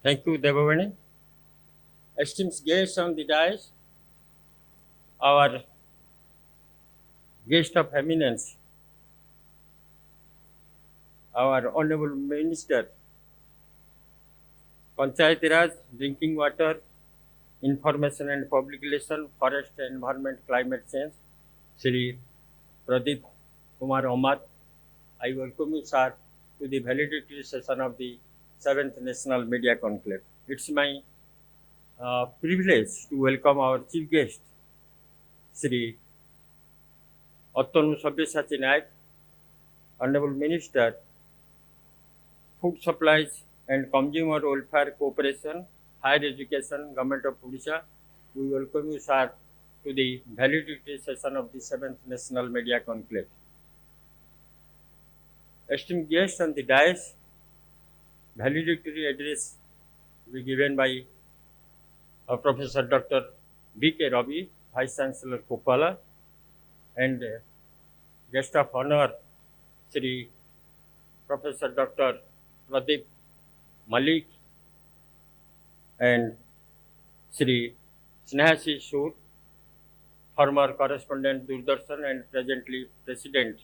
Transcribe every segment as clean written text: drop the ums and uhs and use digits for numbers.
Thank you, Devavani. Esteemed guests on the dais, our guest of eminence, our Honorable Minister, Panchayat Raj, Drinking Water, Information and Public Relations, Forest, Environment, Climate Change, Shri Pradeep Kumar Amat. I welcome you, sir, to the valedictory session of the 7th National Media Conclave. It's my privilege to welcome our chief guest, Shri Attanu Sabyasachi Naik, Honorable Minister, Food Supplies and Consumer Welfare Corporation, Higher Education, Government of Odisha. We welcome you, sir, to the valedictory session of the 7th National Media Conclave. Esteemed guests on the dais, valedictory address will be given by Professor Dr. B.K. Ravi, Vice Chancellor Kopala, and guest of honor, Shri Professor Dr. Pradeep Malik and Shri Snehasi Sur, former correspondent Doordarshan and presently President,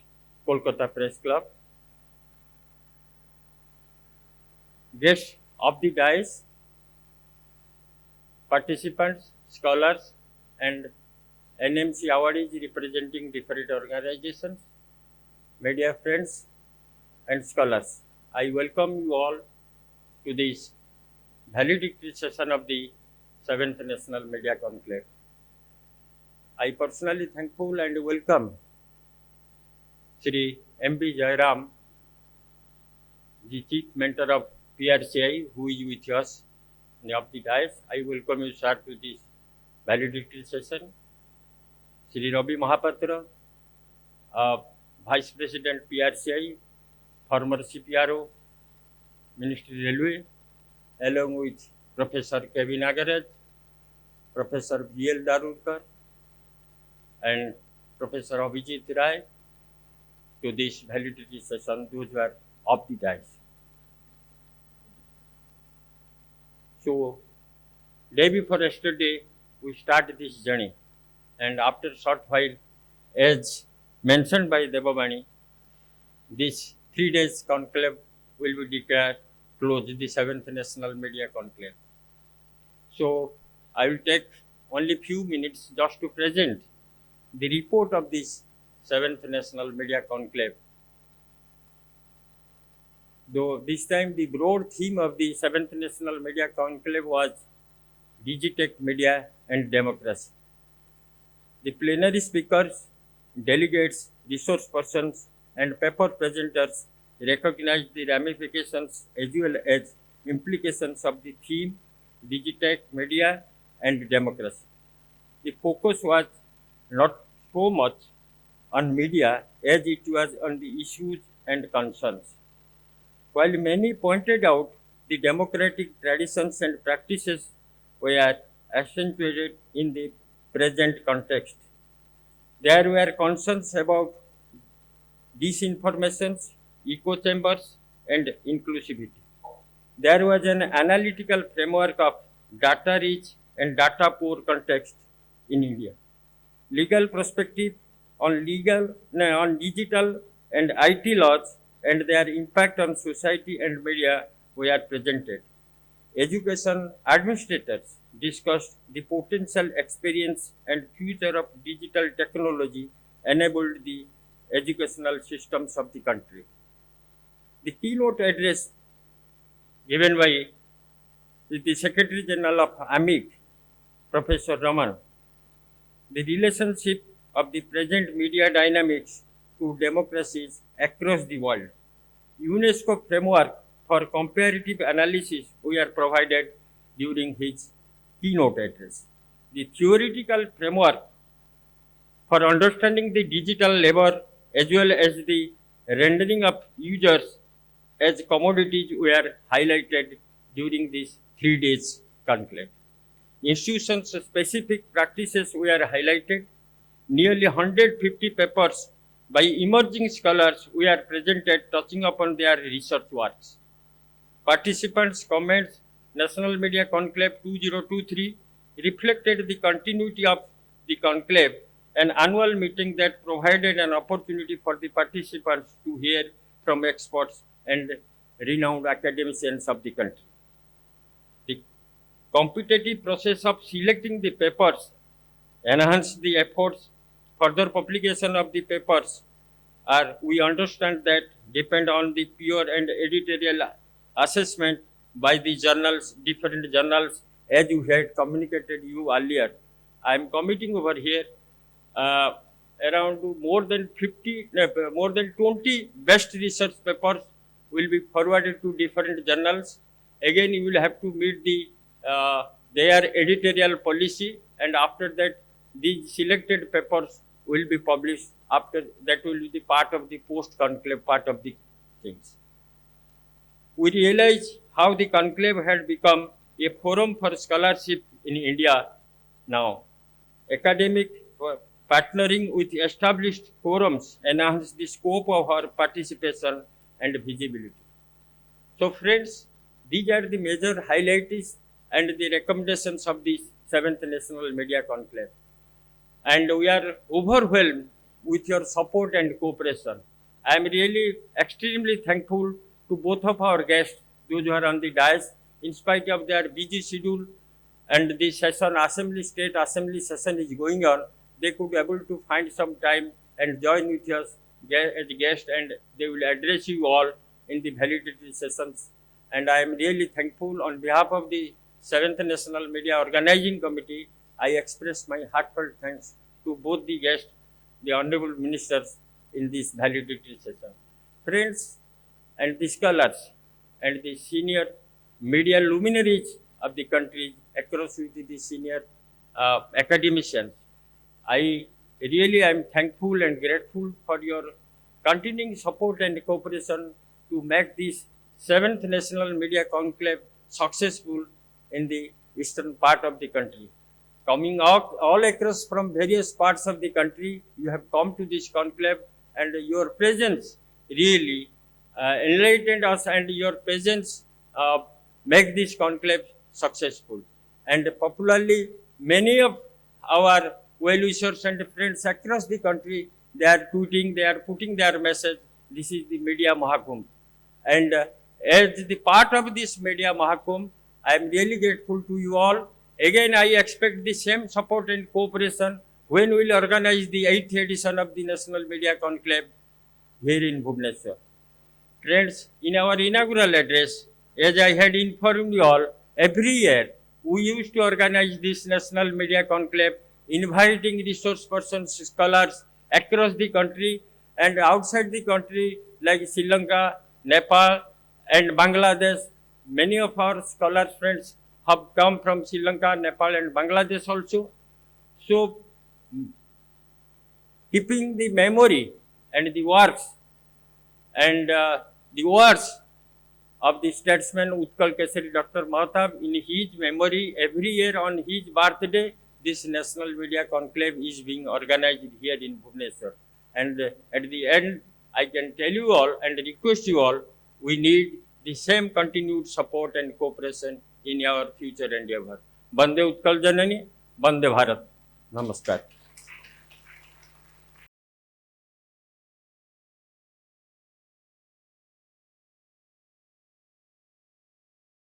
Kolkata Press Club. Guests of the dais, participants, scholars, and NMC awardees representing different organizations, media friends, and scholars. I welcome you all to this valedictory session of the 7th National Media Conclave. I personally thankful and welcome Shri M.B. Jairam, the Chief Mentor of PRCI, who is with us of the dais. I welcome you, sir, to this valedictory session. Shri Ravi Mahapatra, Vice President PRCI, former CPRO, Ministry Railway, along with Professor K.V. Nagaraj, Professor B.L. Darurkar, and Professor Abhijit Rai, to this valedictory session, those who are of the dais. So, day before yesterday, we started this journey, and after a short while, as mentioned by Devavani, this 3 days conclave will be declared closed, the 7th National Media Conclave. So, I will take only few minutes just to present the report of this 7th National Media Conclave. Though this time the broad theme of the 7th National Media Conclave was Digitech Media and Democracy. The plenary speakers, delegates, resource persons, and paper presenters recognized the ramifications as well as implications of the theme Digitech Media and Democracy. The focus was not so much on media as it was on the issues and concerns. While many pointed out the democratic traditions and practices were accentuated in the present context, there were concerns about disinformation, echo chambers, and inclusivity. There was an analytical framework of data rich and data poor context in India. Legal perspective on digital and IT laws and their impact on society and media were presented. Education administrators discussed the potential experience and future of digital technology enabled the educational systems of the country. The keynote address given by the Secretary General of AMIC, Professor Raman, the relationship of the present media dynamics to democracies across the world. UNESCO framework for comparative analysis were provided during his keynote address. The theoretical framework for understanding the digital labor as well as the rendering of users as commodities were highlighted during this 3 days conclave. Institution-specific practices were highlighted. Nearly 150 papers by emerging scholars were presented touching upon their research works. Participants' comments National Media Conclave 2023 reflected the continuity of the conclave, an annual meeting that provided an opportunity for the participants to hear from experts and renowned academicians of the country. The competitive process of selecting the papers enhanced the efforts. Further publication of the papers are, we understand that, depend on the pure and editorial assessment by the journals, different journals, as you had communicated you earlier. I am committing over here around more than 20 best research papers will be forwarded to different journals. Again, you will have to meet their editorial policy, and after that, these selected papers will be published. After that, will be the part of the post-conclave part of the things. We realize how the conclave had become a forum for scholarship in India now. Academic partnering with established forums enhance the scope of our participation and visibility. So friends, these are the major highlights and the recommendations of the 7th National Media Conclave. And we are overwhelmed with your support and cooperation. I am really extremely thankful to both of our guests, those who are on the dais, in spite of their busy schedule and the session, state assembly session is going on, they could be able to find some time and join with us as guests, and they will address you all in the validity sessions. And I am really thankful on behalf of the 7th National Media Organizing Committee. I express my heartfelt thanks to both the guests, the honorable ministers in this validity session. Friends and the scholars and the senior media luminaries of the country across with the senior academicians, I really am thankful and grateful for your continuing support and cooperation to make this 7th National Media Conclave successful in the eastern part of the country. Coming out all across from various parts of the country, you have come to this conclave, and your presence really enlightened us, and your presence make this conclave successful. And popularly, many of our well-wishers and friends across the country, they are tweeting, they are putting their message, this is the Media Mahakumbh. And as the part of this Media Mahakumbh, I am really grateful to you all. Again, I expect the same support and cooperation when we will organize the 8th edition of the National Media Conclave here in Bhubaneswar. Friends, in our inaugural address, as I had informed you all, every year we used to organize this National Media Conclave, inviting resource persons, scholars across the country and outside the country, like Sri Lanka, Nepal, and Bangladesh. Many of our scholar friends have come from Sri Lanka, Nepal, and Bangladesh also. So, keeping the memory and the works and the words of the statesman Utkal Kesari Dr. Mahatab, in his memory, every year on his birthday, this National Media Conclave is being organized here in Bhubaneswar. And at the end, I can tell you all and request you all, we need the same continued support and cooperation in our future endeavor. Bande Utkal Janani, Bande Bharat. Namaskar.